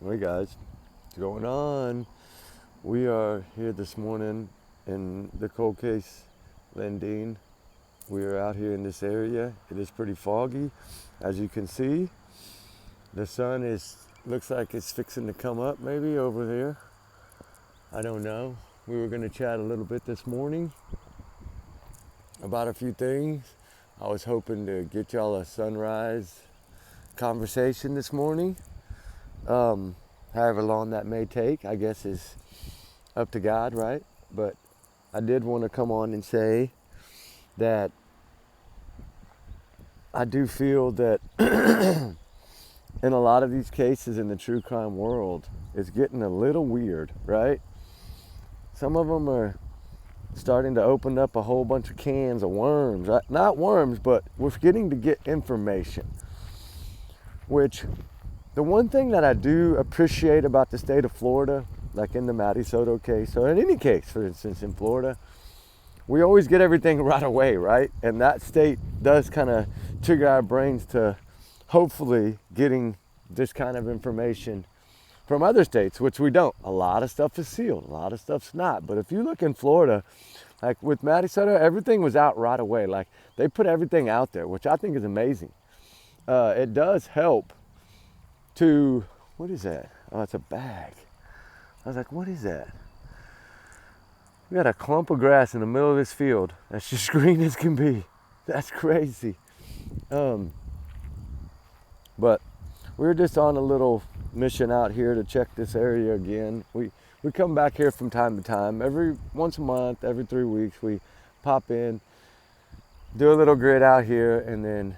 Hey guys, what's going on? We are here this morning in the cold case, Lendine. We are out here in this area. It is pretty foggy, as you can see. The sun looks like it's fixing to come up maybe over there. I don't know. We were going to chat a little bit this morning about a few things. I was hoping to get y'all a sunrise conversation this morning. However long that may take, I guess is up to God, right? But I did want to come on and say that I do feel that in a lot of these cases in the true crime world, it's getting a little weird, right? Some of them are starting to open up a whole bunch of cans of worms. Not worms, but we're getting to get information, which the one thing that I do appreciate about the state of Florida, like in the Maddie case, or in any case, for instance, in Florida, we always get everything right away, right? And that state does kind of trigger our brains to hopefully getting this kind of information from other states, which we don't. A lot of stuff is sealed, a lot of stuff's not. But if you look in Florida, like with Maddie Soto, everything was out right away. Like they put everything out there, which I think is amazing. It does help to, what is that? Oh, it's a bag. I was like, what is that? We got a clump of grass in the middle of this field that's just green as can be. That's crazy. But we're just on a little mission out here to check this area again. We come back here from time to time. Every once a month, every 3 weeks, we pop in, do a little grid out here, and then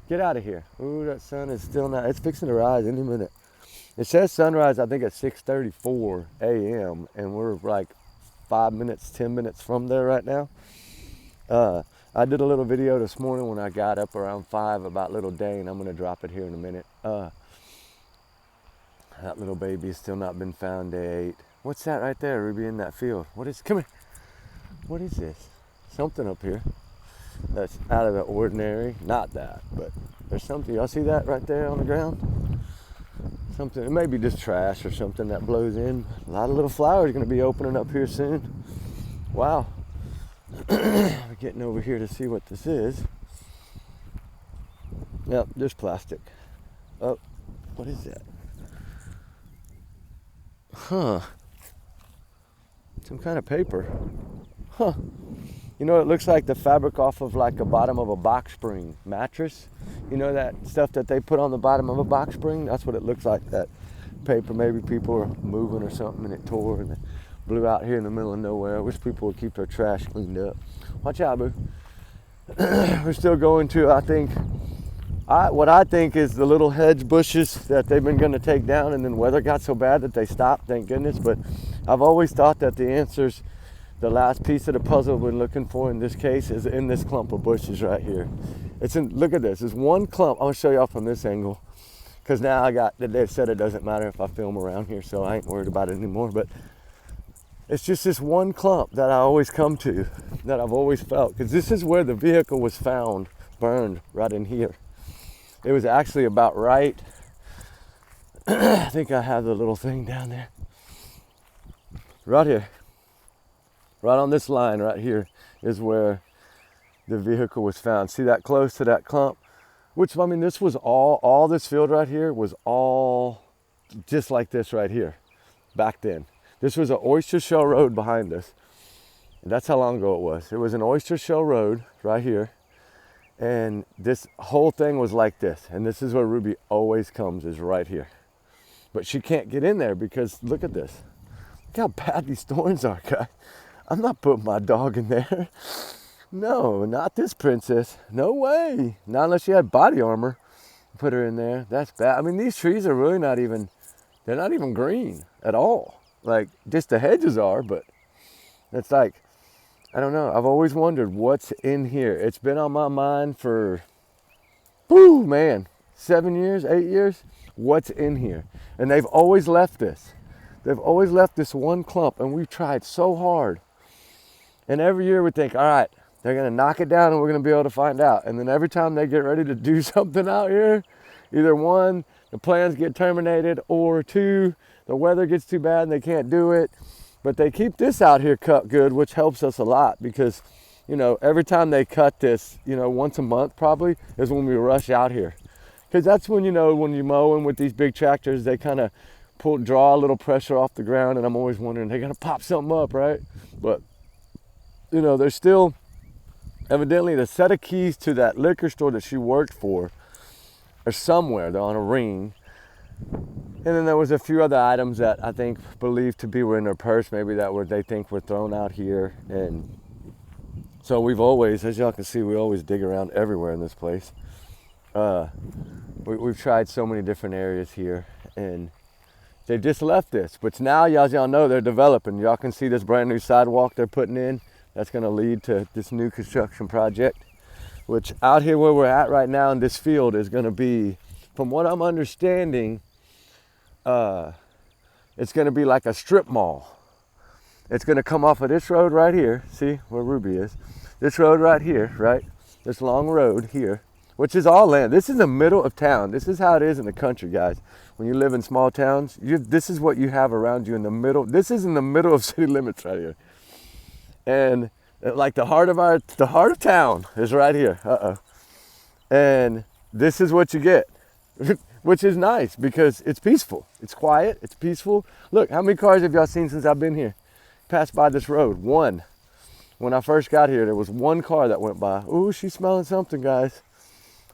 get out of here. Ooh, that sun is still not, it's fixing to rise any minute. It says sunrise, I think, at 6:34 a.m. and we're like 5 minutes, 10 minutes from there right now. I did a little video this morning when I got up around 5 about little Dane. I'm gonna drop it here in a minute. That little baby has still not been found, day 8. What's that right there, Ruby, in that field? Come here. What is this? Something up here that's out of the ordinary. Not that, but there's something. Y'all see that right there on the ground? Something, it may be just trash or something that blows in. A lot of little flowers are going to be opening up here soon. Wow. We're getting over here to see what this is. Yep, there's plastic. Oh, what is that? Huh. Some kind of paper. Huh. You know, it looks like the fabric off of like the bottom of a box spring mattress. You know that stuff that they put on the bottom of a box spring? That's what it looks like, that paper. Maybe people are moving or something and it tore and it blew out here in the middle of nowhere. I wish people would keep their trash cleaned up. Watch out, boo. We're still going to, I think, what I think is the little hedge bushes that they've been going to take down, and then weather got so bad that they stopped, thank goodness. But I've always thought that the answers, the last piece of the puzzle we're looking for in this case, is in this clump of bushes right here. Look at this, it's one clump. I'm gonna show y'all from this angle, because now they said it doesn't matter if I film around here, so I ain't worried about it anymore. But it's just this one clump that I always come to, that I've always felt, because this is where the vehicle was found, burned, right in here. It was actually about right, I think I have the little thing down there, right here. Right on this line right here is where the vehicle was found. See that close to that clump? Which, I mean, this was all this field right here was all just like this right here back then. This was an oyster shell road behind us. And that's how long ago it was. It was an oyster shell road right here. And this whole thing was like this. And this is where Ruby always comes, is right here. But she can't get in there because look at this. Look how bad these thorns are, guys. I'm not putting my dog in there. No, not this princess. No way. Not unless she had body armor. Put her in there. That's bad. I mean, these trees are really they're not even green at all. Like, just the hedges are, but it's like, I don't know. I've always wondered what's in here. It's been on my mind for, 7 years, 8 years. What's in here? And they've always left this. They've always left this one clump, and we've tried so hard. And every year we think, all right, they're going to knock it down and we're going to be able to find out. And then every time they get ready to do something out here, either one, the plans get terminated, or 2, the weather gets too bad and they can't do it. But they keep this out here cut good, which helps us a lot because, you know, every time they cut this, you know, once a month probably is when we rush out here. Because that's when, you know, when you're mowing with these big tractors, they kind of draw a little pressure off the ground, and I'm always wondering, they're going to pop something up, right? But, you know, there's still, evidently, the set of keys to that liquor store that she worked for are somewhere. They're on a ring. And then there was a few other items that I think believed to be were in her purse, maybe that were they think were thrown out here. And so we've always, as y'all can see, we always dig around everywhere in this place. We've tried so many different areas here, and they just left this. But now, as y'all know, they're developing. Y'all can see this brand new sidewalk they're putting in. That's going to lead to this new construction project, which out here where we're at right now in this field is going to be, from what I'm understanding, it's going to be like a strip mall. It's going to come off of this road right here. See where Ruby is? This road right here, right? This long road here, which is all land. This is the middle of town. This is how it is in the country, guys. When you live in small towns, this is what you have around you in the middle. This is in the middle of city limits right here. And like the heart of town is right here. And this is what you get. Which is nice because it's peaceful. It's quiet, it's peaceful. Look, how many cars have y'all seen since I've been here? Passed by this road, 1. When I first got here, there was 1 car that went by. Ooh, she's smelling something, guys.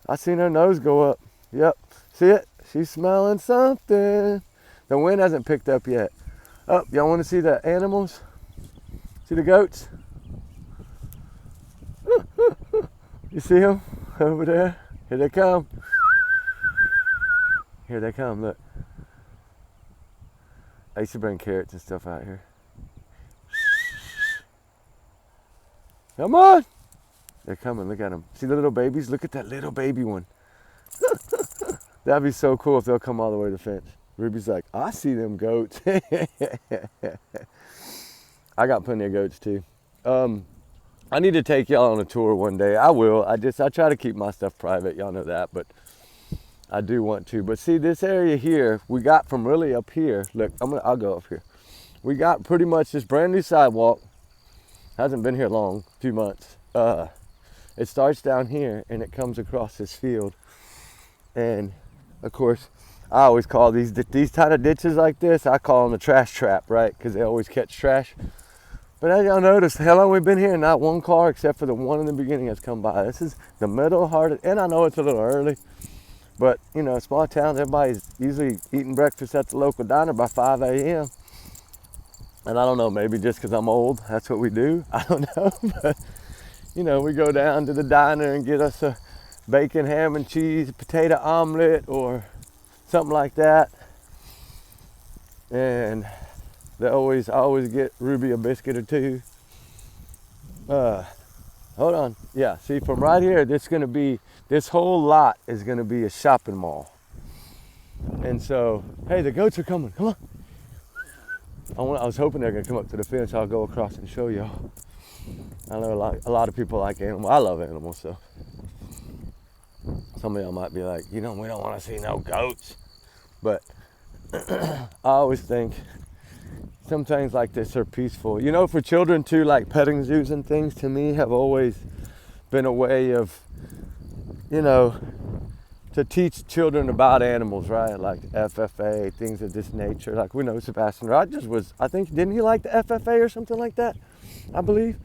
I seen her nose go up. Yep, see it? She's smelling something. The wind hasn't picked up yet. Oh, y'all wanna see the animals? See the goats? You see them over there? Here they come. Here they come, look. I used to bring carrots and stuff out here. Come on! They're coming, look at them. See the little babies? Look at that little baby one. That'd be so cool if they'll come all the way to the fence. Ruby's like, I see them goats. I got plenty of goats too. I need to take y'all on a tour one day. I will. I try to keep my stuff private. Y'all know that, but I do want to. But see, this area here, we got from really up here. Look, I'll go up here. We got pretty much this brand new sidewalk. Hasn't been here long, 2 months. It starts down here and it comes across this field. And of course, I always call these kind of ditches like this, I call them a trash trap, right? Because they always catch trash. But as y'all notice, how long we've been here, not 1 car except for the one in the beginning has come by. This is the middle heart of, and I know it's a little early, but you know, small towns, everybody's usually eating breakfast at the local diner by 5 a.m. And I don't know, maybe just because I'm old, that's what we do. I don't know, but you know, we go down to the diner and get us a bacon, ham and cheese, potato omelet, or something like that. And I always get Ruby a biscuit or 2. Hold on. Yeah, see, from right here, this whole lot is gonna be a shopping mall. And so, hey, the goats are coming. Come on. I was hoping they're gonna come up to the fence. I'll go across and show y'all. I know a lot of people like animals. I love animals, so some of y'all might be like, you know, we don't want to see no goats. But I always think some things like this are peaceful. You know, for children too, like petting zoos and things, to me, have always been a way of, you know, to teach children about animals, right? Like FFA, things of this nature. Like we know Sebastian Rogers was, I think, didn't he like the FFA or something like that? I believe.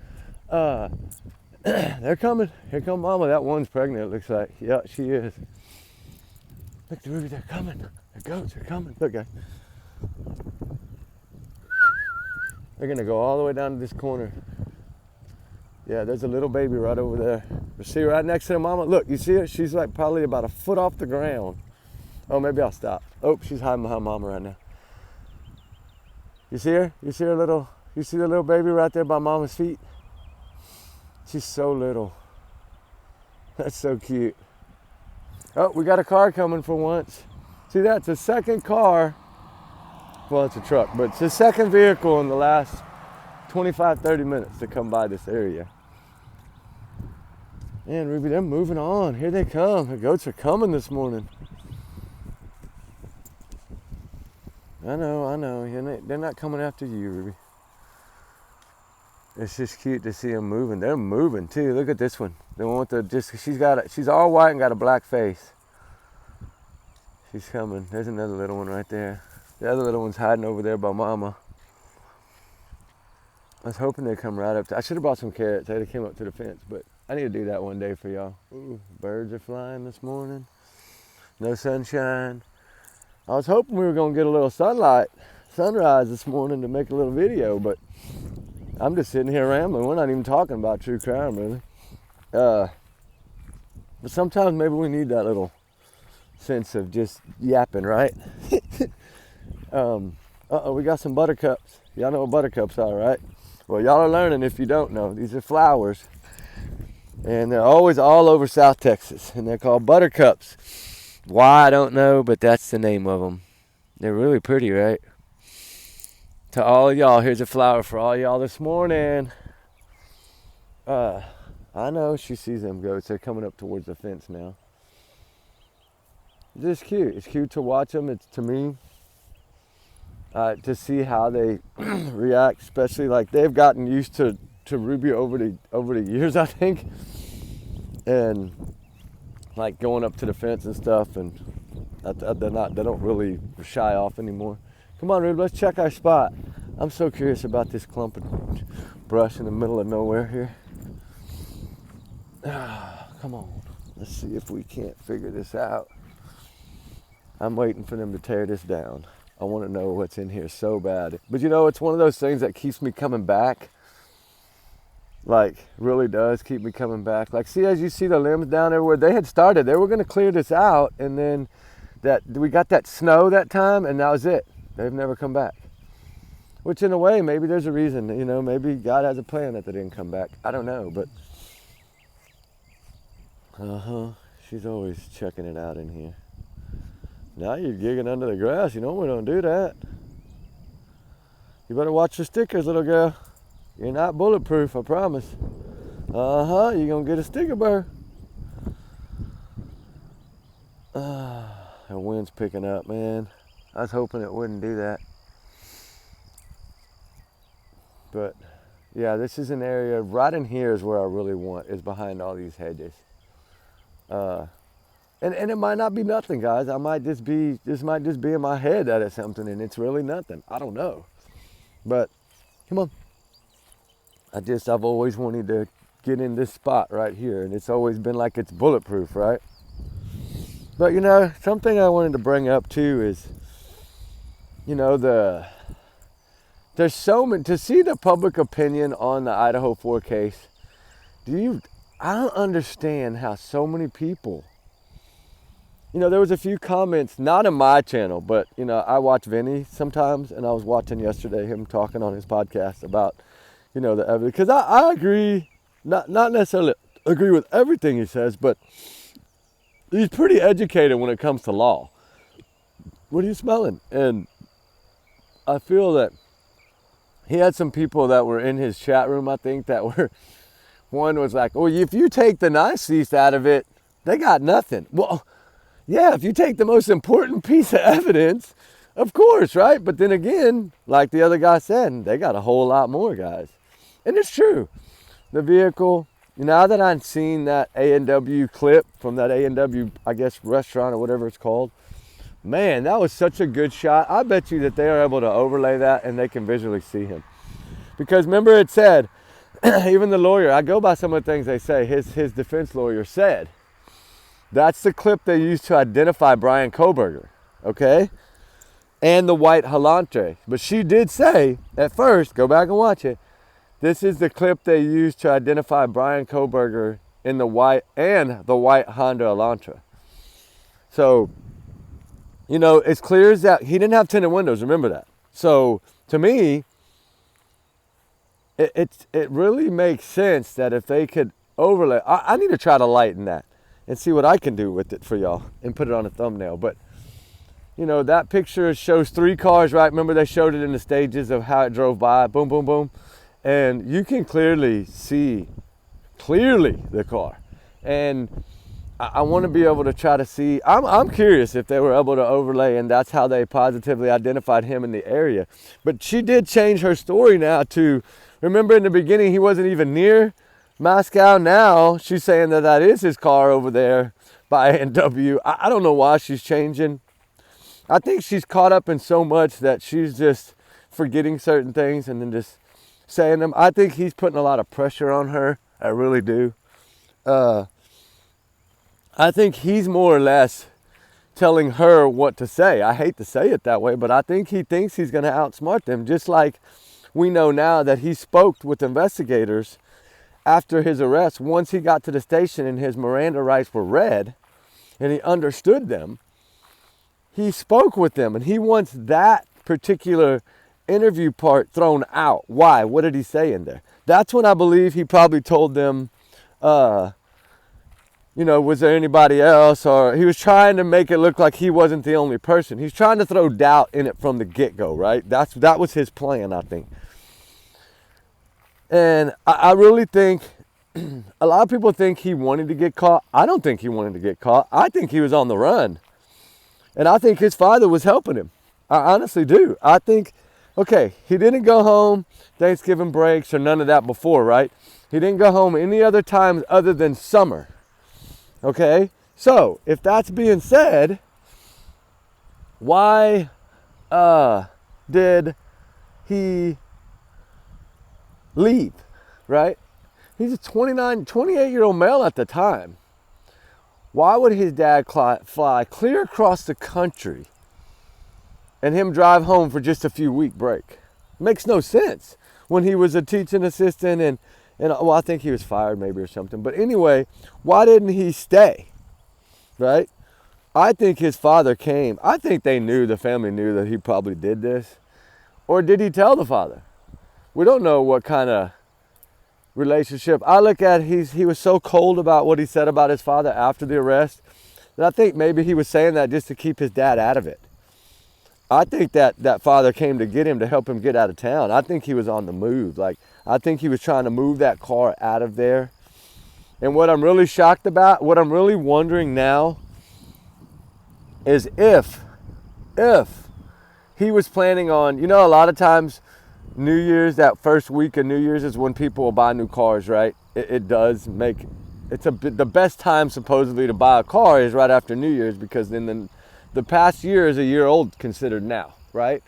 They're coming. Here come Mama. That one's pregnant, it looks like. Yeah, she is. Look, Ruby, they're coming. The goats are coming. Look, guys. They're gonna go all the way down to this corner. Yeah, there's a little baby right over there. You see her right next to her mama? Look, you see her? She's like probably about a foot off the ground. Oh, maybe I'll stop. Oh, she's hiding behind Mama right now. You see her? You see the little baby right there by Mama's feet? She's so little. That's so cute. Oh, we got a car coming for once. See, that's the second car. Well, it's a truck, but it's the second vehicle in the last 25, 30 minutes to come by this area. Man, Ruby, they're moving on. Here they come. The goats are coming this morning. I know. They're not coming after you, Ruby. It's just cute to see them moving. They're moving too. Look at this one. The one with the she's all white and got a black face. She's coming. There's another little one right there. The other little one's hiding over there by Mama. I was hoping they'd come right up I should have brought some carrots. They'd have came up to the fence, but I need to do that one day for y'all. Ooh, birds are flying this morning. No sunshine. I was hoping we were gonna get a little sunrise this morning to make a little video, but I'm just sitting here rambling. We're not even talking about true crime, really. But sometimes maybe we need that little sense of just yapping, right? We got some buttercups. Y'all know what buttercups are, right? Well, y'all are learning if you don't know. These are flowers. And they're always all over South Texas. And they're called buttercups. Why, I don't know, but that's the name of them. They're really pretty, right? To all of y'all, here's a flower for all y'all this morning. I know she sees them goats. They're coming up towards the fence now. It's just cute. It's cute to watch them. It's, to me, to see how they react, especially like they've gotten used to Ruby over the years, I think. And like going up to the fence and stuff, and they don't really shy off anymore. Come on, Ruby, let's check our spot. I'm so curious about this clump of brush in the middle of nowhere here. Come on, let's see if we can't figure this out. I'm waiting for them to tear this down. I want to know what's in here so bad. But you know, it's one of those things that keeps me coming back. Like, really does keep me coming back. Like, see, as you see the limbs down there where they had started, they were going to clear this out, and then we got that snow that time, and that was it. They've never come back. Which, in a way, maybe there's a reason. You know, maybe God has a plan that they didn't come back. I don't know, but... She's always checking it out in here. Now you're gigging under the grass. You know we don't do that. You better watch your stickers, little girl. You're not bulletproof, I promise. You're gonna get a sticker burr. The wind's picking up, man. I was hoping it wouldn't do that. But yeah, this is an area right in here is where I really want, is behind all these hedges. And it might not be nothing, guys. This might just be in my head that it's something, and it's really nothing. I don't know. But come on. I've always wanted to get in this spot right here, and it's always been like it's bulletproof, right? But you know, something I wanted to bring up too is, you know, there's so many, to see the public opinion on the Idaho 4 case. I don't understand how so many people, you know, there was a few comments, not in my channel, but, you know, I watch Vinny sometimes, and I was watching yesterday him talking on his podcast about, you know, the evidence. Because I agree, not necessarily agree with everything he says, but he's pretty educated when it comes to law. What are you smelling? And I feel that he had some people that were in his chat room, I think, that were, one was like, well, if you take the niceties out of it, they got nothing. Well, yeah, if you take the most important piece of evidence, of course, right? But then again, like the other guy said, they got a whole lot more, guys. And it's true. The vehicle, now that I've seen that A&W clip from that A&W, I guess, restaurant or whatever it's called, man, that was such a good shot. I bet you that they are able to overlay that and they can visually see him. Because remember it said, even the lawyer, I go by some of the things they say, his defense lawyer said, that's the clip they used to identify Brian Kohberger, okay? And the white Elantra. But she did say, at first, go back and watch it, this is the clip they used to identify Brian Kohberger in the white Honda Elantra. So, you know, it's clear as that he didn't have tinted windows, remember that. So, to me, it really makes sense that if they could overlay, I need to try to lighten that and see what I can do with it for y'all and put it on a thumbnail. But, you know, that picture shows 3 cars, right? Remember they showed it in the stages of how it drove by, boom, boom, boom. And you can clearly see the car. And I want to be able to try to see. I'm curious if they were able to overlay, and that's how they positively identified him in the area. But she did change her story now to, remember in the beginning he wasn't even near Moscow. Now she's saying that that is his car over there by A&W. I don't know why she's changing. I think she's caught up in so much that she's just forgetting certain things and then just saying them. I think he's putting a lot of pressure on her. I really do. I think he's more or less telling her what to say. I hate to say it that way, but I think he thinks he's going to outsmart them. Just like we know now that he spoke with investigators after his arrest. Once he got to the station and his Miranda rights were read and he understood them, he spoke with them, and he wants that particular interview part thrown out. Why? What did he say in there? That's when I believe he probably told them, was there anybody else? Or he was trying to make it look like he wasn't the only person. He's trying to throw doubt in it from the get-go, right? That was his plan, I think. And I really think, a lot of people think he wanted to get caught. I don't think he wanted to get caught. I think he was on the run. And I think his father was helping him. I honestly do. I think, okay, he didn't go home Thanksgiving breaks or none of that before, right? He didn't go home any other times other than summer. Okay? So, if that's being said, why did he leave, right? He's a 28-year-old male at the time. Why would his dad fly clear across the country and him drive home for just a few week break? Makes no sense. When he was a teaching assistant and I think he was fired maybe or something. But anyway, why didn't he stay? Right? I think his father came. I think the family knew that he probably did this. Or did he tell the father? We don't know what kind of relationship. I look at he was so cold about what he said about his father after the arrest that I think maybe he was saying that just to keep his dad out of it. I think that father came to get him to help him get out of town. I think he was on the move. I think he was trying to move that car out of there. And what I'm really shocked about, what I'm really wondering now is if he was planning on, a lot of times New Year's, that first week of New Year's is when people will buy new cars, right? It does make, the best time supposedly to buy a car is right after New Year's, because then the past year is a year old considered now, right?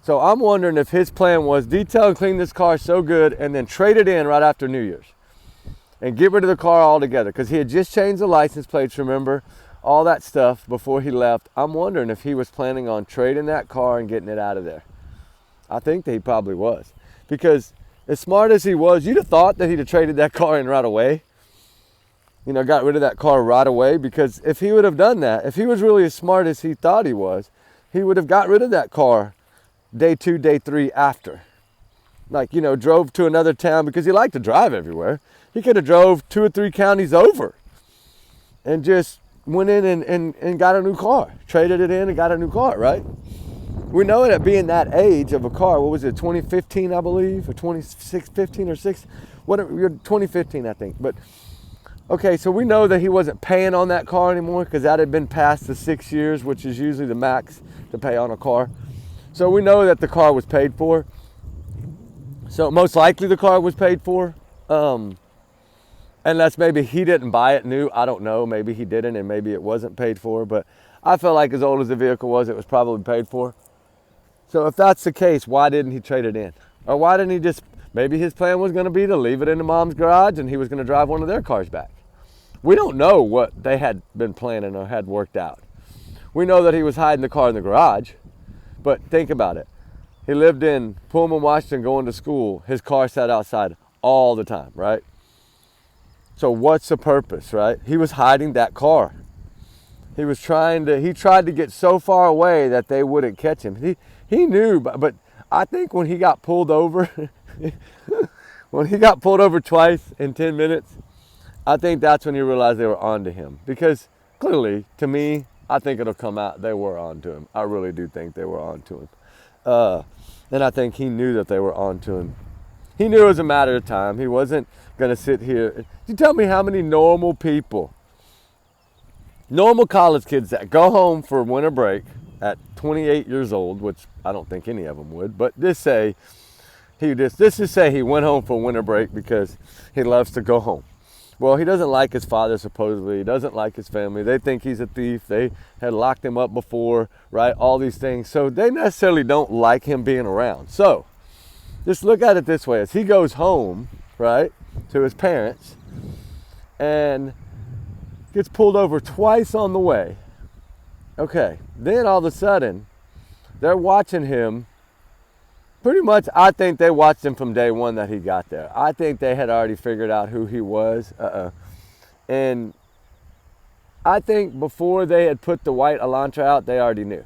So I'm wondering if his plan was detail and clean this car so good and then trade it in right after New Year's and get rid of the car altogether, because he had just changed the license plates, remember? All that stuff before he left. I'm wondering if he was planning on trading that car and getting it out of there. I think that he probably was, because as smart as he was, you'd have thought that he'd have traded that car in right away. Got rid of that car right away, because if he would have done that, if he was really as smart as he thought he was, he would have got rid of that car day 2, day 3 after. Drove to another town, because he liked to drive everywhere. He could have drove 2 or 3 counties over and just went in and got a new car, traded it in and got a new car, right? We know that being that age of a car, what was it, 2015, I believe, or 2015 or 6, whatever, 2015, I think. But, okay, so we know that he wasn't paying on that car anymore, because that had been past the 6 years, which is usually the max to pay on a car. So we know that the car was paid for. So most likely the car was paid for. Unless maybe he didn't buy it new. I don't know. Maybe he didn't, and maybe it wasn't paid for. But I felt like as old as the vehicle was, it was probably paid for. So if that's the case, why didn't he trade it in? Or why didn't he just, maybe his plan was going to be to leave it in the mom's garage and he was going to drive one of their cars back. We don't know what they had been planning or had worked out. We know that he was hiding the car in the garage, but think about it. He lived in Pullman, Washington, going to school. His car sat outside all the time, right? So what's the purpose, right? He was hiding that car. He tried to get so far away that they wouldn't catch him. He knew, but I think when he got pulled over, twice in 10 minutes, I think that's when he realized they were on to him. Because clearly, to me, I think it'll come out they were on to him. I really do think they were on to him. And I think he knew that they were on to him. He knew it was a matter of time. He wasn't going to sit here. You tell me how many normal people Normal college kids that go home for winter break at 28 years old, which I don't think any of them would, but just say he went home for winter break because he loves to go home. Well, he doesn't like his father, supposedly. He doesn't like his family. They think he's a thief. They had locked him up before, right? All these things. So they necessarily don't like him being around. So just look at it this way. As he goes home, right, to his parents and gets pulled over twice on the way. Okay, then all of a sudden, they're watching him. Pretty much, I think they watched him from day one that he got there. I think they had already figured out who he was. And I think before they had put the white Elantra out, they already knew.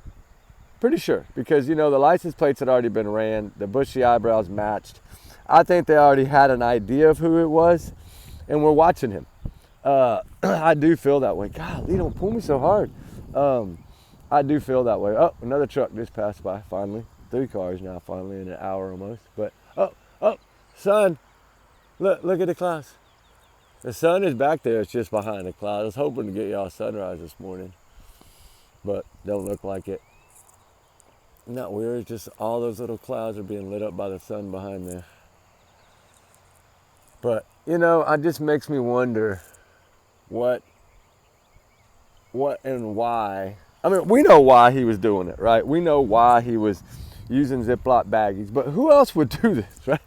Pretty sure. Because, the license plates had already been ran. The bushy eyebrows matched. I think they already had an idea of who it was. And we're watching him. I do feel that way. Golly, don't pull me so hard. I do feel that way. Oh, another truck just passed by, finally. 3 cars now, finally, in an hour almost. But, sun. Look at the clouds. The sun is back there. It's just behind the clouds. I was hoping to get y'all sunrise this morning, but don't look like it. Isn't that weird? It's just all those little clouds are being lit up by the sun behind there. But, it just makes me wonder what and why. I mean, we know why he was doing it, right? We know why he was using Ziploc baggies, but who else would do this, right?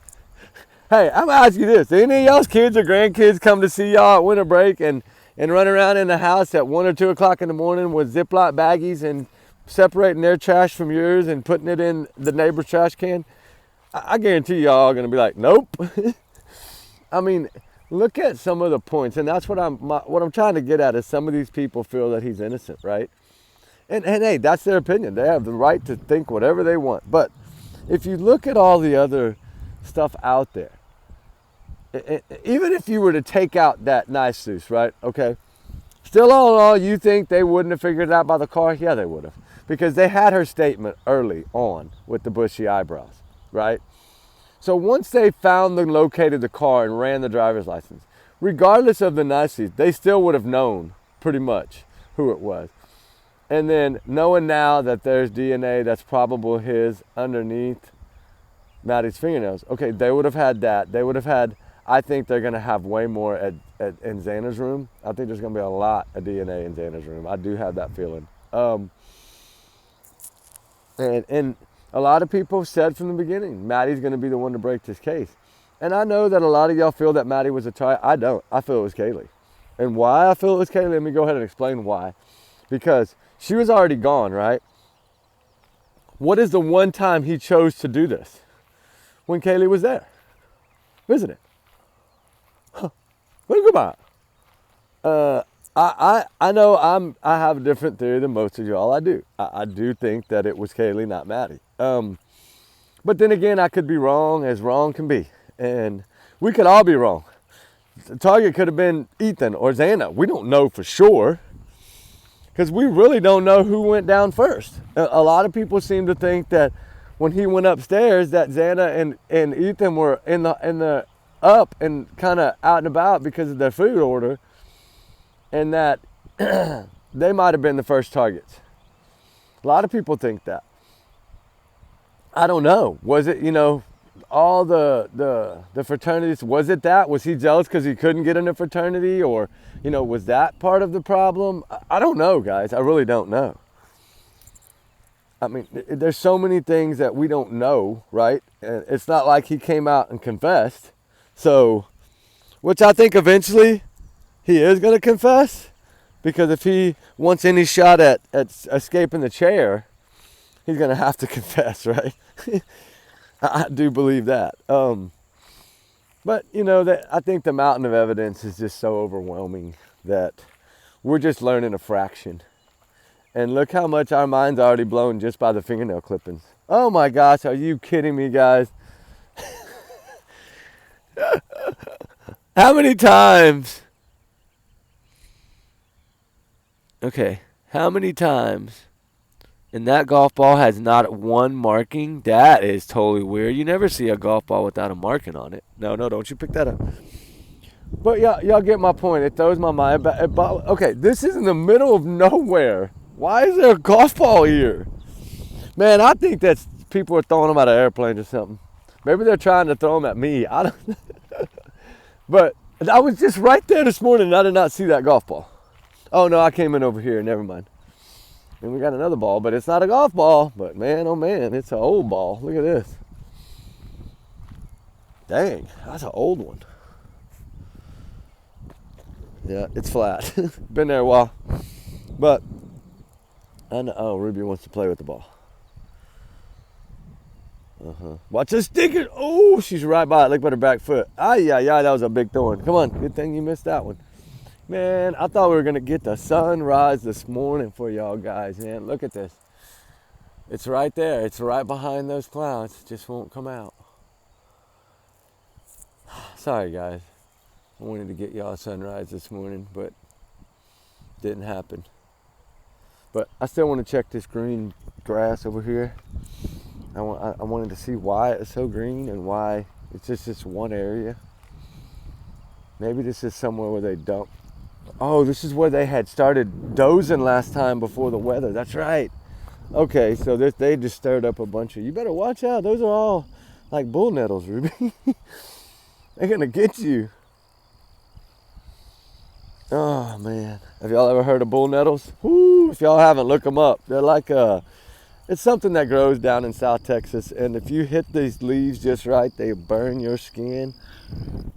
Hey, I'm gonna ask you this. Do any of y'all's kids or grandkids come to see y'all at winter break and run around in the house at 1 or 2 o'clock in the morning with Ziploc baggies and separating their trash from yours and putting it in the neighbor's trash can? I guarantee y'all are gonna be like, nope. I mean, look at some of the points, and that's what I'm trying to get at is some of these people feel that he's innocent, right? And hey, that's their opinion. They have the right to think whatever they want. But if you look at all the other stuff out there, even if you were to take out that nice Zeus, right? Okay. Still all in all, you think they wouldn't have figured it out by the car? Yeah, they would have. Because they had her statement early on with the bushy eyebrows, right? So once they found and located the car and ran the driver's license, regardless of the niceties, they still would have known pretty much who it was. And then knowing now that there's DNA that's probable his underneath Maddie's fingernails, okay, they would have had that. They would have had, I think they're going to have way more in Xana's room. I think there's going to be a lot of DNA in Xana's room. I do have that feeling. And a lot of people said from the beginning, Maddie's going to be the one to break this case. And I know that a lot of y'all feel that Maddie was a target. I don't. I feel it was Kaylee. And why I feel it was Kaylee, let me go ahead and explain why. Because she was already gone, right? What is the one time he chose to do this? When Kaylee was there, isn't it? Huh. What about? I know I have a different theory than most of y'all. I do. I do think that it was Kaylee, not Maddie. But then again, I could be wrong, as wrong can be, and we could all be wrong. The target could have been Ethan or Xana. We don't know for sure. Because we really don't know who went down first. A lot of people seem to think that when he went upstairs, that Xana and Ethan were in the up and kind of out and about because of their food order, and that they might have been the first targets. A lot of people think that. I don't know. Was it, all the fraternities? Was it that? Was he jealous because he couldn't get in a fraternity, or? Was that part of the problem? I don't know, guys. I really don't know. I mean, there's so many things that we don't know, right? And it's not like he came out and confessed. So, which I think eventually he is going to confess. Because if he wants any shot at escaping the chair, he's going to have to confess, right? I do believe that. But, I think the mountain of evidence is just so overwhelming that we're just learning a fraction. And look how much our mind's already blown just by the fingernail clippings. Oh my gosh, are you kidding me, guys? How many times? Okay, how many times? And that golf ball has not one marking? That is totally weird. You never see a golf ball without a marking on it. No, don't you pick that up. But y'all get my point. It throws my mind back. Okay, this is in the middle of nowhere. Why is there a golf ball here? Man, I think that's people are throwing them out of airplanes or something. Maybe they're trying to throw them at me. I don't. But I was just right there this morning and I did not see that golf ball. Oh no, I came in over here. Never mind. And we got another ball, but it's not a golf ball. But man, oh man, it's an old ball. Look at this. Dang, that's an old one. Yeah, it's flat. Been there a while. But I know. Oh, Ruby wants to play with the ball. Watch this sticker. Oh, she's right by it. Look at her back foot. Yeah, that was a big thorn. Come on, good thing you missed that one. Man, I thought we were gonna get the sunrise this morning for y'all guys, man. Look at this. It's right there. It's right behind those clouds. It just won't come out. Sorry, guys. I wanted to get y'all a sunrise this morning, but didn't happen. But I still want to check this green grass over here. I wanted to see why it's so green and why it's just this one area. Maybe this is somewhere where they dump. Oh, this is where they had started dozing last time before the weather. That's right. Okay, so they just stirred up a bunch of. You better watch out. Those are all like bull nettles, Ruby. They're gonna get you. Oh man, have y'all ever heard of bull nettles? Woo, if y'all haven't, look them up. They're like it's something that grows down in South Texas, and if you hit these leaves just right, they burn your skin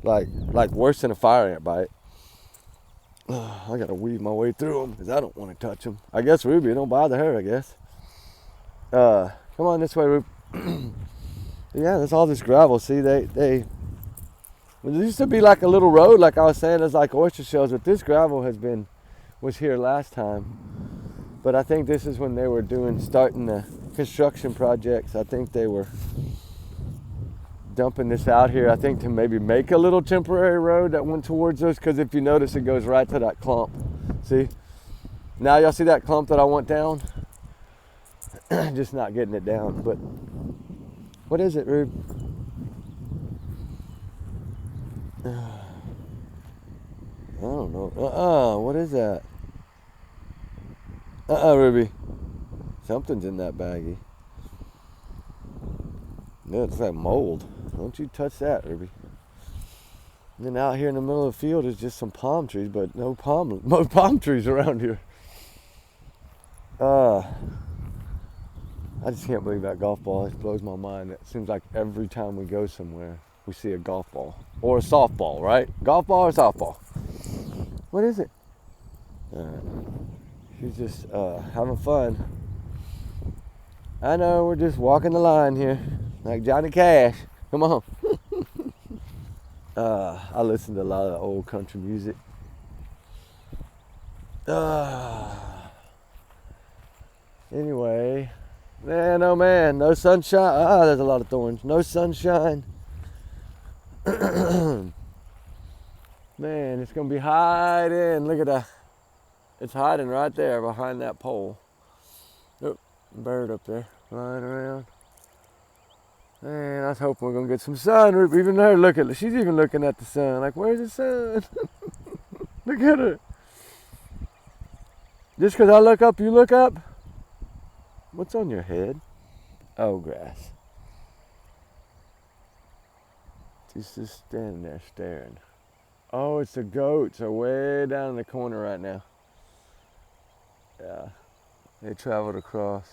like worse than a fire ant bite. I gotta weave my way through them because I don't want to touch them. I guess Ruby, it don't bother her, I guess. Come on this way, Ruby. Yeah, there's all this gravel. See, there used to be like a little road, like I was saying, there's like oyster shells, but this gravel was here last time. But I think this is when they were starting the construction projects. I think they were dumping this out here, I think, to maybe make a little temporary road that went towards us, because if you notice, it goes right to that clump. See? Now y'all see that clump that I want down? Just not getting it down. But what is it, Rube? I don't know. What is that? Ruby. Something's in that baggie. No, it's like mold. Don't you touch that, Ruby. And then out here in the middle of the field is just some palm trees, but no palm trees around here. I just can't believe that golf ball. It blows my mind. It seems like every time we go somewhere, we see a golf ball. Or a softball, right? Golf ball or softball? What is it? She's just having fun. I know, we're just walking the line here. Like Johnny Cash. Come on. I listen to a lot of old country music. Anyway. Man, oh man, no sunshine. There's a lot of thorns. No sunshine. Man, it's going to be hiding. Look at that. It's hiding right there behind that pole. Oh, bird up there flying around. Man, I was hoping we're going to get some sun. Even her, look at her. She's even looking at the sun. Like, where's the sun? Look at her. Just because I look up, you look up? What's on your head? Oh, grass. She's just standing there staring. Oh, it's the goats are way down in the corner right now. Yeah, they traveled across.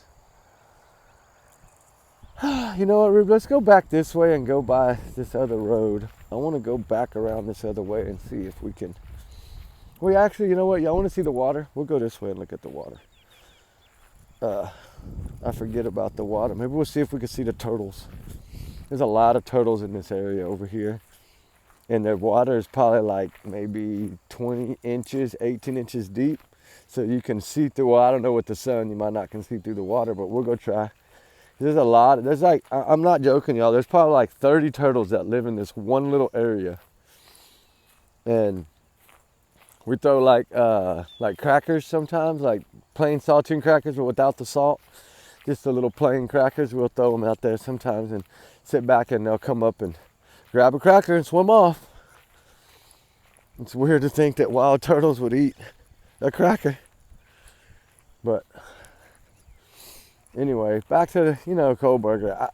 You know what, Rube? Let's go back this way and go by this other road. I want to go back around this other way and see if we can. We actually, you know what? Y'all want to see the water? We'll go this way and look at the water. I forget about the water. Maybe we'll see if we can see the turtles. There's a lot of turtles in this area over here. And their water is probably like maybe 20 inches, 18 inches deep. So you can see through, well, I don't know with the sun, you might not can see through the water, but we'll go try. There's a lot, there's like, I'm not joking y'all, there's probably like 30 turtles that live in this one little area. And we throw like crackers sometimes, like plain saltine crackers, but without the salt. Just the little plain crackers, we'll throw them out there sometimes and sit back and they'll come up and grab a cracker and swim off. It's weird to think that wild turtles would eat a cracker. But anyway, back to the, cold burger.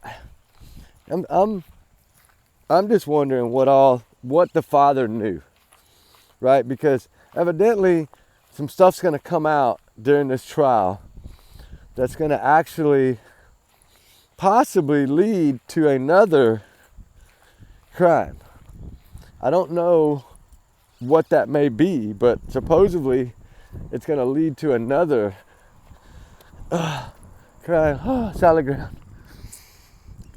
I'm just wondering what the father knew, right? Because evidently some stuff's going to come out during this trial that's going to actually possibly lead to another crime. I don't know what that may be, but supposedly it's going to lead to another crime. Solid ground.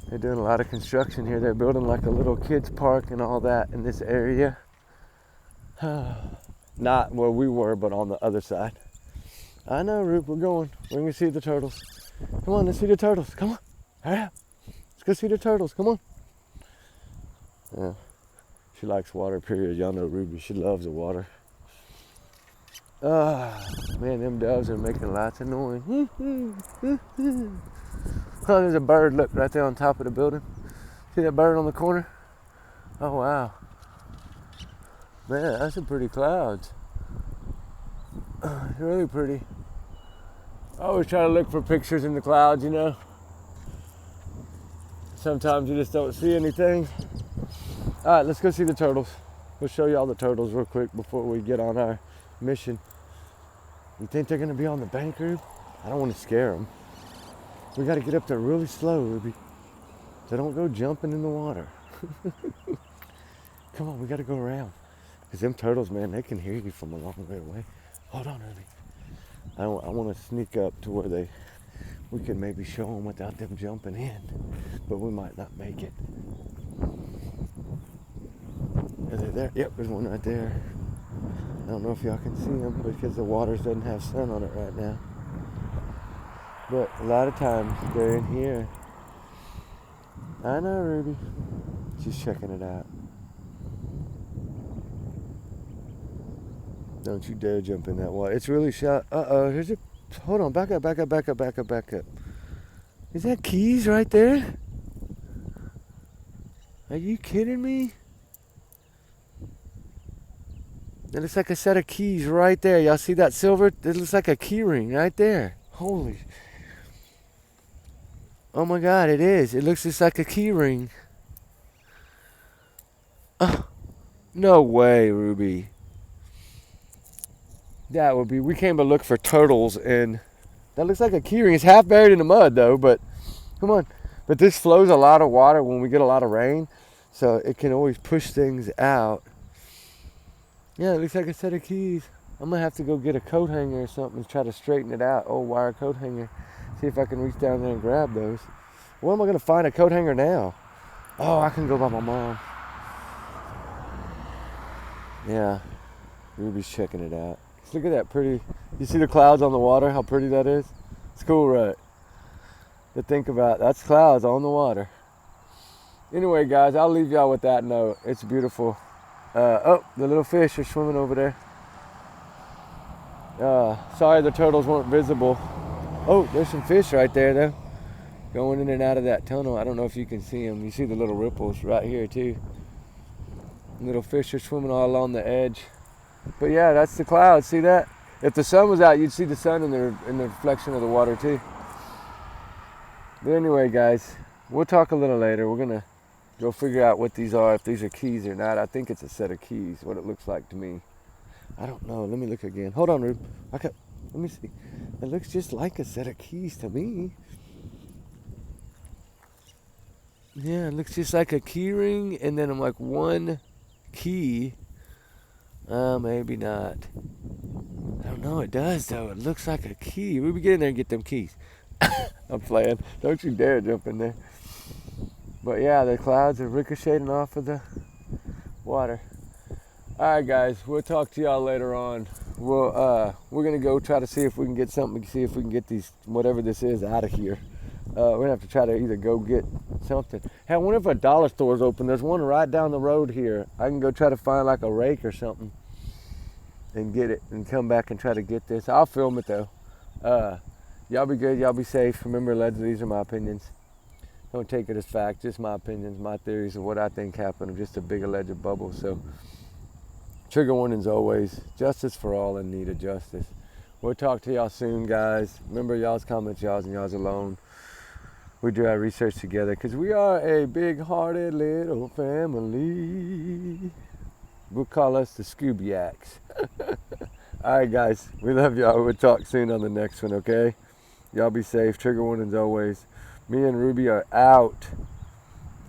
They're doing a lot of construction here. They're building like a little kids park and all that in this area. Not where we were, but on the other side. I know, Rube, we're going. We're going to see the turtles. Come on, let's see the turtles. Come on. Hurry up. Let's go see the turtles. Come on. Yeah. She likes water, period. Y'all know Ruby. She loves the water. Man, them doves are making lots of noise. Oh, there's a bird, look, right there on top of the building. See that bird on the corner? Oh, wow. Man, that's some pretty clouds. Really pretty. I always try to look for pictures in the clouds, Sometimes you just don't see anything. All right, let's go see the turtles. We'll show you all the turtles real quick before we get on our mission. You think they're gonna be on the bank, Rube? I don't want to scare them. We got to get up there really slow, Ruby. So don't go jumping in the water. Come on, we got to go around. Because them turtles, man, they can hear you from a long way away. Hold on, Ruby. I want to sneak up to where we can maybe show them without them jumping in. But we might not make it. Are they there? Yep, there's one right there. I don't know if y'all can see them because the water doesn't have sun on it right now. But a lot of times they're in here. I know, Ruby. She's checking it out. Don't you dare jump in that water. It's really shot. Here's a... Hold on, back up. Is that keys right there? Are you kidding me? It looks like a set of keys right there. Y'all see that silver? It looks like a key ring right there. Holy... Oh my God, it is. It looks just like a key ring. No way, Ruby. That would be... We came to look for turtles, and that looks like a key ring. It's half buried in the mud, though, but come on. But this flows a lot of water when we get a lot of rain, so it can always push things out. Yeah, it looks like a set of keys. I'm going to have to go get a coat hanger or something and try to straighten it out. Old wire coat hanger. See if I can reach down there and grab those. Where am I going to find a coat hanger now? Oh, I can go by my mom. Yeah, Ruby's checking it out. Look at that pretty. You see the clouds on the water? How pretty that is? It's cool, right? To think about. That's clouds on the water. Anyway, guys, I'll leave y'all with that note. It's beautiful. Oh, the little fish are swimming over there. Sorry the turtles weren't visible. Oh, there's some fish right there, though. Going in and out of that tunnel. I don't know if you can see them. You see the little ripples right here, too. Little fish are swimming all along the edge. But yeah, that's the clouds. See that? If the sun was out, you'd see the sun in the reflection of the water, too. But anyway, guys, we'll talk a little later. We're going to go figure out what these are, if these are keys or not. I think it's a set of keys, what it looks like to me. I don't know. Let me look again. Hold on, Rube. Okay. Let me see. It looks just like a set of keys to me. Yeah, it looks just like a key ring, and then I'm like one key. Maybe not. I don't know. It does, though. It looks like a key. We get in there and get them keys. I'm playing. Don't you dare jump in there. But yeah, the clouds are ricocheting off of the water. All right, guys. We'll talk to y'all later on. We're gonna go try to see if we can get something. See if we can get these, whatever this is, out of here. We're gonna have to try to either go get something. Hey, I wonder if a dollar store's open. There's one right down the road here. I can go try to find like a rake or something and get it and come back and try to get this. I'll film it though. Y'all be good. Y'all be safe. Remember, allegedly, these are my opinions. Don't take it as fact. Just my opinions, my theories of what I think happened. I'm just a big alleged bubble. So Trigger warnings always. Justice for all in need of justice. We'll talk to y'all soon, guys. Remember, y'all's comments, y'all's and y'all's alone. We do our research together because we are a big-hearted little family. We'll call us the Scooby-Acts. All right, guys. We love y'all. We'll talk soon on the next one, okay? Y'all be safe. Trigger warnings always. Me and Ruby are out.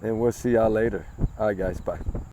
And we'll see y'all later. All right, guys. Bye.